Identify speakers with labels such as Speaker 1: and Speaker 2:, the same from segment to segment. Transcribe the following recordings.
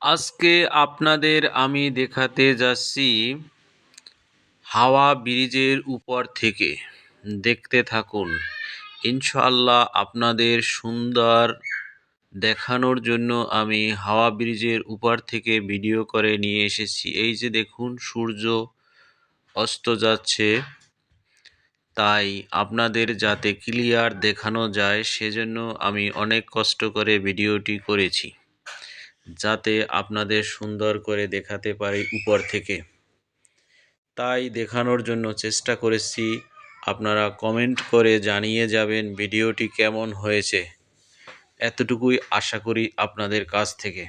Speaker 1: আজকে আপনাদের আমি দেখাতে যাচ্ছি হাওয়া ব্রিজের উপর থেকে। দেখতে থাকুন। ইনশাআল্লাহ আপনাদের সুন্দর দেখানোর জন্য আমি হাওয়া ব্রিজের উপর থেকে ভিডিও করে নিয়ে এসেছি। এই যে দেখুন সূর্য অস্ত যাচ্ছে, তাই আপনাদের যাতে ক্লিয়ার দেখানো যায় সেজন্য আমি অনেক কষ্ট করে ভিডিওটি করেছি, যাতে আপনাদের সুন্দর করে দেখাতে পারি উপর থেকে। তাই দেখানোর জন্য চেষ্টা করেছি। আপনারা কমেন্ট করে জানিয়ে যাবেন ভিডিওটি কেমন হয়েছে, এতটুকুই আশা করি আপনাদের কাছ থেকে।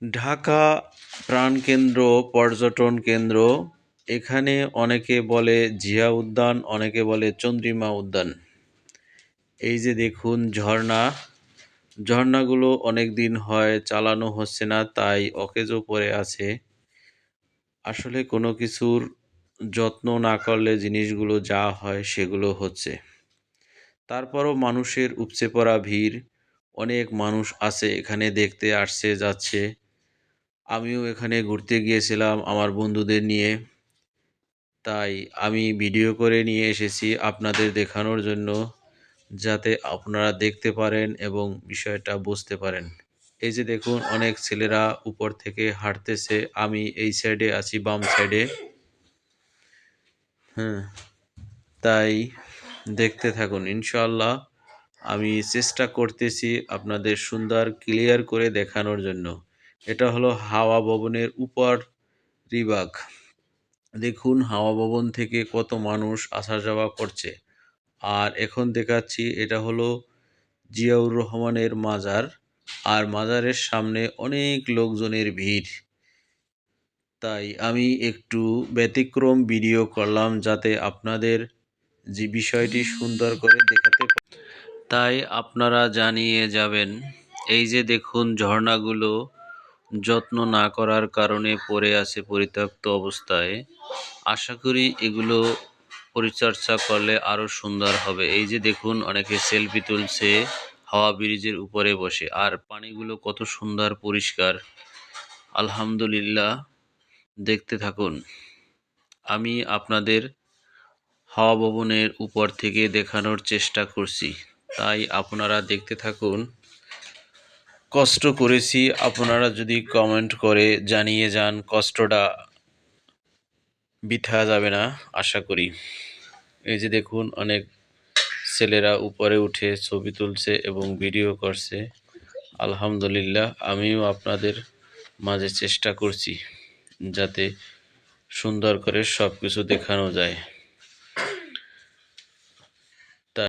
Speaker 1: ঢাকা প্রাণকেন্দ্র পর্যটন কেন্দ্র, এখানে অনেকে বলে জিয়া উদ্যান, অনেকে বলে চন্দ্রিমা উদ্যান। এই যে দেখুন ঝর্ণাগুলো অনেক দিন হয় চালানো হচ্ছে না, তাই অকেজো পড়ে আছে। আসলে কোনো কিছুর যত্ন না করলে জিনিসগুলো যা হয় সেগুলো হচ্ছে। তারপরও মানুষের উপচে পড়া ভিড়, অনেক মানুষ আছে এখানে, দেখতে আসছে যাচ্ছে। আমিও এখানে ঘুরতে গিয়েছিলাম আমার বন্ধুদের নিয়ে, তাই আমি ভিডিও করে নিয়ে এসেছি আপনাদের দেখানোর জন্য, যাতে আপনারা দেখতে পারেন এবং বিষয়টা বুঝতে পারেন। এই যে দেখুন অনেক ছেলেরা উপর থেকে হাঁটতেছে, আমি এই সাইডে আছি, বাম সাইডে। হ্যাঁ, তাই দেখতে থাকুন। ইনশাআল্লাহ আমি চেষ্টা করতেছি আপনাদের সুন্দর ক্লিয়ার করে দেখানোর জন্য। এটা হলো হাওয়া ভবনের উপর বিভাগ। দেখুন হাওয়া ভবন থেকে কত মানুষ আসা যাওয়া করছে। আর এখন দেখাচ্ছি এটা হলো জিয়াউর রহমানের মাজার, আর মাজারের সামনে অনেক লোকজনের ভিড়। তাই আমি একটু ব্যতিক্রম ভিডিও করলাম, যাতে আপনাদের যে বিষয়টি সুন্দর করে দেখাতে তাই আপনারা জানিয়ে যাবেন। এই যে দেখুন ঝর্ণাগুলো যত্ন না করার কারণে পড়ে আছে পরিত্যক্ত অবস্থায়। আশা করি এগুলো পরিচর্যা করলে আরও সুন্দর হবে। এই যে দেখুন অনেকে সেলফি তুলছে হাওয়া ব্রিজের উপরে বসে, আর পানিগুলো কত সুন্দর পরিষ্কার। আলহামদুলিল্লাহ, দেখতে থাকুন। আমি আপনাদের হাওয়া ভবনের উপর থেকে দেখানোর চেষ্টা করছি, তাই আপনারা দেখতে থাকুন। কষ্ট করেছি, আপনারা যদি কমেন্ট করে জানিয়ে যান, কষ্টটা বৃথা যাবে না আশা করি। এই যে দেখুন অনেক ছেলেরা উপরে উঠে ছবি তুলছে এবং ভিডিও করছে। আলহামদুলিল্লাহ, আমিও আপনাদের মাঝে চেষ্টা করছি যাতে সুন্দর করে সব কিছু দেখানো যায়।